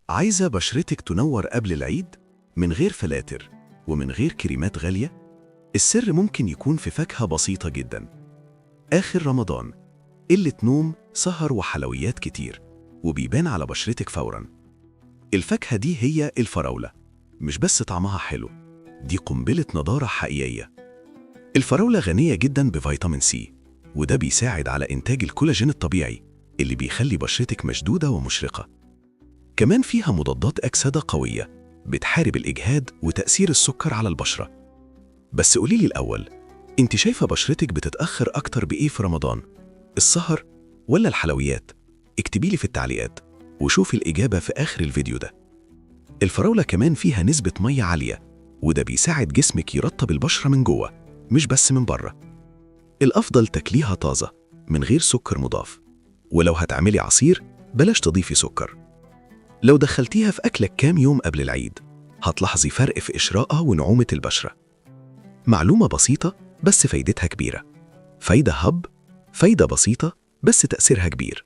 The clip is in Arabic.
عايزة بشرتك تنور قبل العيد من غير فلاتر ومن غير كريمات غالية؟ السر ممكن يكون في فاكهة بسيطة جدا. آخر رمضان قلة نوم، سهر وحلويات كتير، وبيبان على بشرتك فورا. الفاكهة دي هي الفراولة. مش بس طعمها حلو، دي قنبلة نضارة حقيقية. الفراولة غنية جدا بفيتامين سي، وده بيساعد على إنتاج الكولاجين الطبيعي اللي بيخلي بشرتك مشدودة ومشرقة. كمان فيها مضادات أكسدة قوية بتحارب الإجهاد وتأثير السكر على البشرة. بس قوليلي الأول، انت شايفة بشرتك بتتأخر أكتر بإيه في رمضان؟ السهر ولا الحلويات؟ اكتبيلي في التعليقات وشوفي الإجابة في آخر الفيديو ده. الفراولة كمان فيها نسبة مية عالية، وده بيساعد جسمك يرطب البشرة من جوه مش بس من بره. الأفضل تاكليها طازة من غير سكر مضاف، ولو هتعملي عصير بلاش تضيفي سكر. لو دخلتيها في أكلك كام يوم قبل العيد هتلاحظي فرق في إشراقها ونعومة البشرة. معلومة بسيطة بس فايدتها كبيرة. فايدة هب، فايدة بسيطة بس تأثيرها كبير.